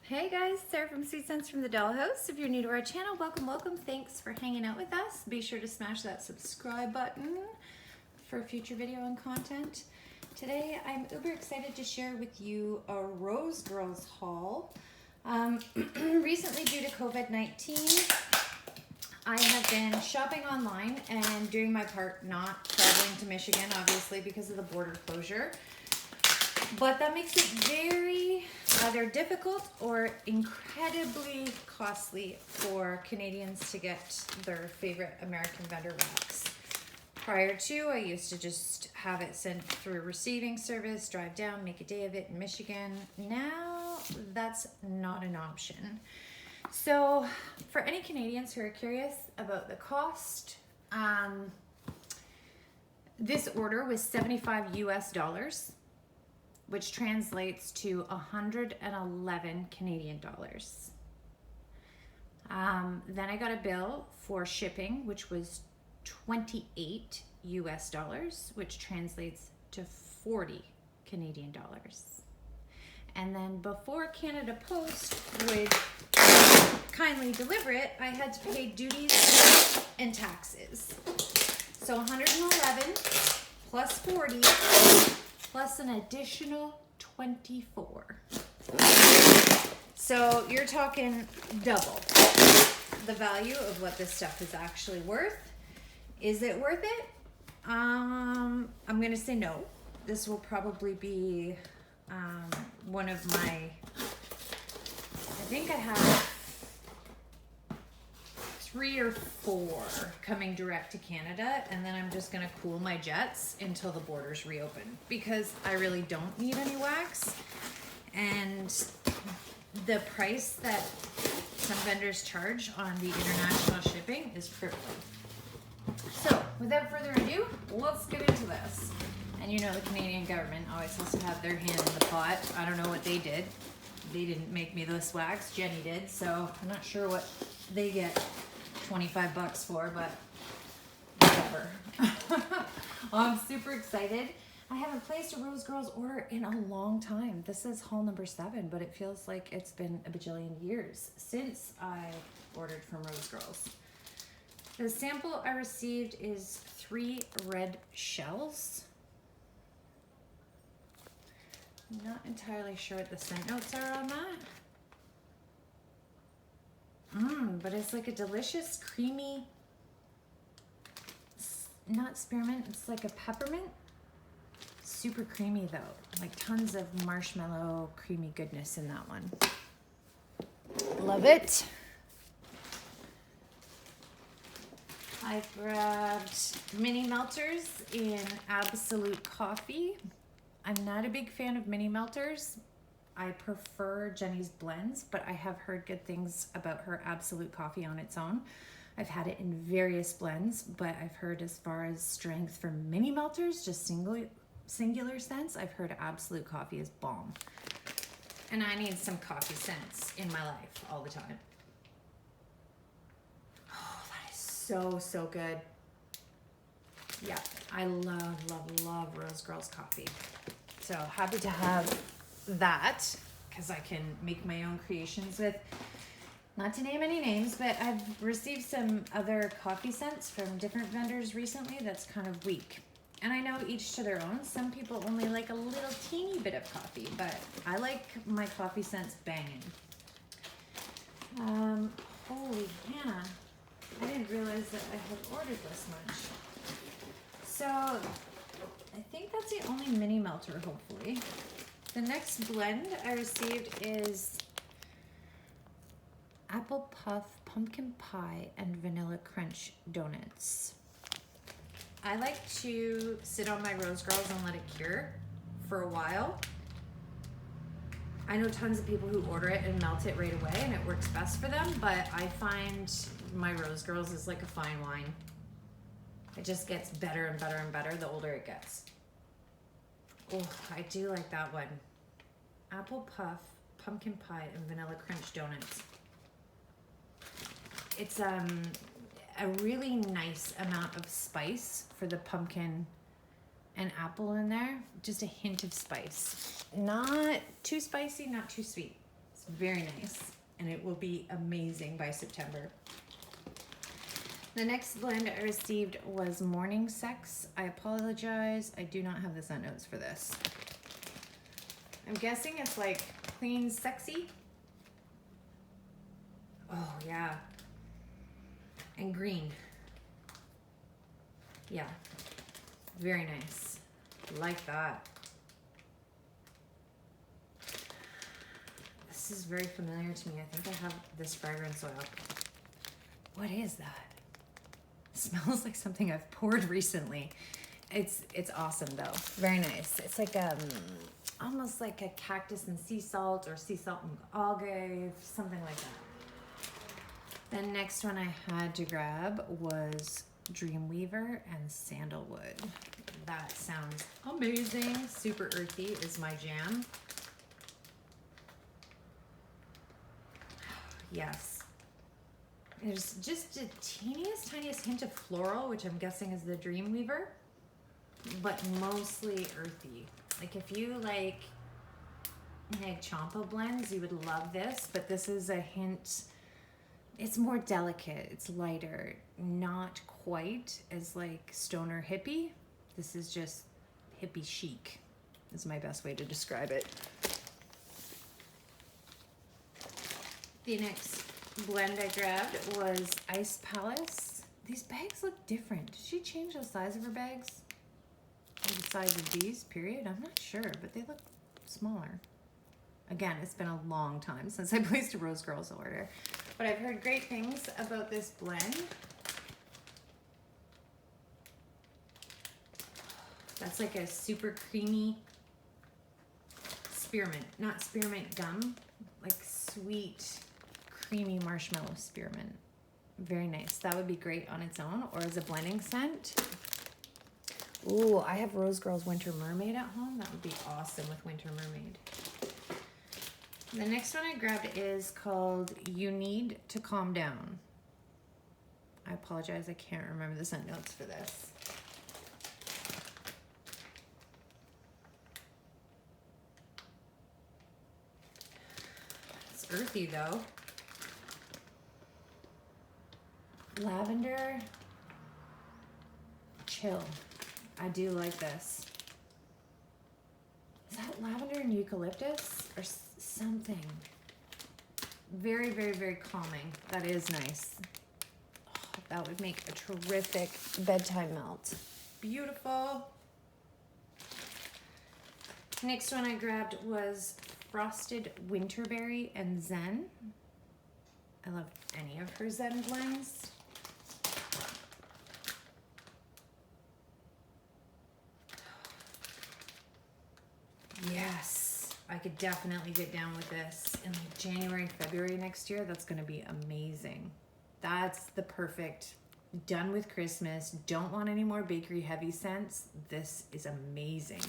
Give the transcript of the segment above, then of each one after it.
Hey guys, Sarah from Sweet Sense from the Dollhouse. If you're new to our channel, welcome. Thanks for hanging out with us. Be sure to smash that subscribe button for future video and content. Today, I'm uber excited to share with you a Rose Girls haul. Recently, due to COVID-19, I have been shopping online and doing my part not traveling to Michigan, obviously, because of the border closure. But that makes it very either difficult or incredibly costly for Canadians to get their favorite American vendor wax. Prior to, I used to just have it sent through receiving service, drive down, make a day of it in Michigan. Now that's not an option. So for any Canadians who are curious about the cost, this order was $75 US, which translates to 111 Canadian dollars. Then I got a bill for shipping, which was 28 US dollars, which translates to 40 Canadian dollars. And then before Canada Post would kindly deliver it, I had to pay duties and taxes. So 111 plus 40 plus an additional 24. So you're talking double the value of what this stuff is actually worth. Is it worth it? I'm gonna say no. This will probably be one of my, I think I have 3 or 4 coming direct to Canada, and then I'm just gonna cool my jets until the borders reopen, because I really don't need any wax, and the price that some vendors charge on the international shipping is crippling. So without further ado, let's get into this. And you know the Canadian government always has to have their hand in the pot. I don't know what they did. They didn't make me this wax, Jenny did, so I'm not sure what they get 25 bucks for, but whatever. I'm super excited. I haven't placed a Rose Girls order in a long time. This is haul number 7, but it feels like it's been a bajillion years since I ordered from Rose Girls. The sample I received is 3 red shells. I'm not entirely sure what the scent notes are on that. But it's like a delicious, creamy, not spearmint, it's like a peppermint. Super creamy though, like tons of marshmallow, creamy goodness in that one. Love it. I grabbed mini melters in Absolute Coffee. I'm not a big fan of mini melters. I prefer Jenny's blends, but I have heard good things about her Absolute Coffee on its own. I've had it in various blends, but I've heard as far as strength for mini melters, just singular scents, I've heard Absolute Coffee is bomb. And I need some coffee scents in my life all the time. Oh, that is so good. Yeah, I love Rose Girls coffee. So happy to have that, because I can make my own creations with, not to name any names, but I've received some other coffee scents from different vendors recently that's kind of weak. And I know each to their own. Some people only like a little teeny bit of coffee, but I like my coffee scents banging. Holy Hannah, I didn't realize that I had ordered this much. So I think that's the only mini melter, hopefully. The next blend I received is Apple Puff Pumpkin Pie and Vanilla Crunch Donuts. I like to sit on my Rose Girls and let it cure for a while. I know tons of people who order it and melt it right away and it works best for them, but I find my Rose Girls is like a fine wine. It just gets better and better and better the older it gets. Oh, I do like that one. Apple Puff, Pumpkin Pie, and Vanilla Crunch Donuts. It's a really nice amount of spice for the pumpkin and apple in there. Just a hint of spice. Not too spicy, not too sweet. It's very nice, and it will be amazing by September. The next blend I received was Morning Sex. I apologize, I do not have the scent notes for this. I'm guessing it's like clean, sexy. Oh yeah, and green. Yeah, very nice, like that. This is very familiar to me. I think I have this fragrance oil. What is that? It smells like something I've poured recently. It's awesome though. Very nice. It's like almost like a cactus and sea salt, or sea salt and algae, something like that. The next one I had to grab was Dreamweaver and Sandalwood. That sounds amazing. Super earthy is my jam. Yes. There's just a tiniest hint of floral, which I'm guessing is the Dreamweaver, but mostly earthy. Like if you like Neg Champa blends, you would love this, but this is a hint. It's more delicate, it's lighter, not quite as like stoner hippie. This is just hippie chic, is my best way to describe it. The next blend I grabbed was Ice Palace. These bags look different. Did she change the size of her bags? Or the size of these, period? I'm not sure, but they look smaller. Again, it's been a long time since I placed a Rose Girls order, but I've heard great things about this blend. That's like a super creamy spearmint, not spearmint gum, like sweet, creamy marshmallow spearmint. Very nice. That would be great on its own or as a blending scent. Ooh, I have Rose Girls Winter Mermaid at home. That would be awesome with Winter Mermaid. The next one I grabbed is called You Need to Calm Down. I apologize, I can't remember the scent notes for this. It's earthy though. Lavender chill. I do like this. Is that lavender and eucalyptus or something? Very, very, very calming. That is nice. Oh, that would make a terrific bedtime melt. Beautiful. Next one I grabbed was Frosted Winterberry and Zen. I love any of her Zen blends. Yes, I could definitely get down with this in like January, February next year. That's going to be amazing. That's the perfect, done with Christmas, don't want any more bakery heavy scents. This is amazing.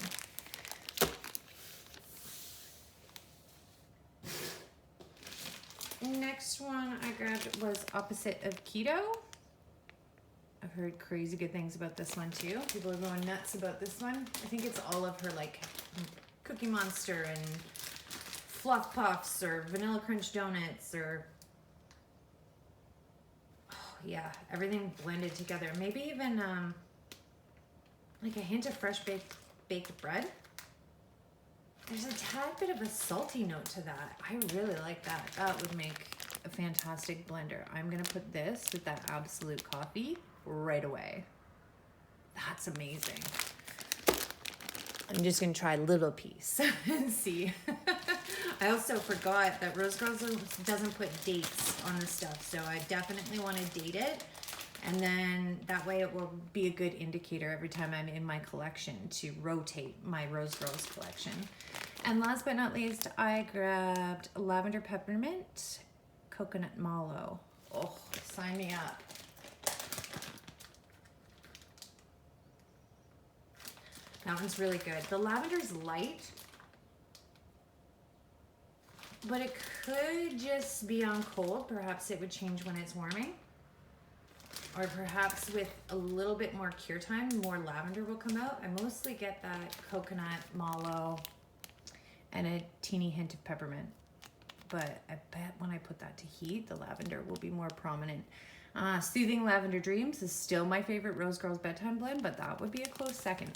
Next one I grabbed was Opposite of Keto. I've heard crazy good things about this one too. People are going nuts about this one. I think it's all of her like Cookie Monster and Fluff Puffs or Vanilla Crunch Donuts or, oh yeah, everything blended together. Maybe even like a hint of fresh baked bread. There's a tad bit of a salty note to that. I really like that. That would make a fantastic blender. I'm gonna put this with that Absolute coffee right away. That's amazing. I'm just gonna try a little piece and see. I also forgot that Rose Girls doesn't put dates on the stuff, so I definitely want to date it, and then that way it will be a good indicator every time I'm in my collection to rotate my Rose Girls collection. And last but not least, I grabbed Lavender Peppermint, Coconut Mallow. Oh, sign me up. That one's really good. The lavender's light, but it could just be on cold. Perhaps it would change when it's warming. Or perhaps with a little bit more cure time, more lavender will come out. I mostly get that coconut, mallow, and a teeny hint of peppermint. but I bet when I put that to heat, the lavender will be more prominent. Soothing Lavender Dreams is still my favorite Rose Girls bedtime blend, but that would be a close second.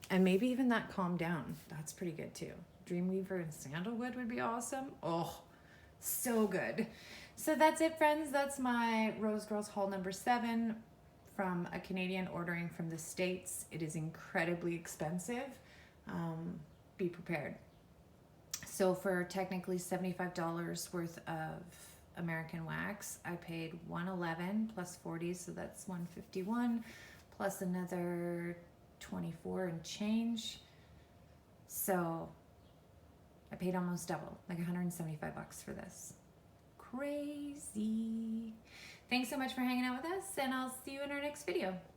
And maybe even that Calm Down. That's pretty good too. Dreamweaver and Sandalwood would be awesome. Oh, so good. So that's it, friends. That's my Rose Girls haul number 7 from a Canadian ordering from the States. It is incredibly expensive. Be prepared. So for technically $75 worth of American wax, I paid $111 plus 40, so that's $151 plus another 24 and change. So I paid almost double, like $175 for this. Crazy. Thanks so much for hanging out with us, and I'll see you in our next video.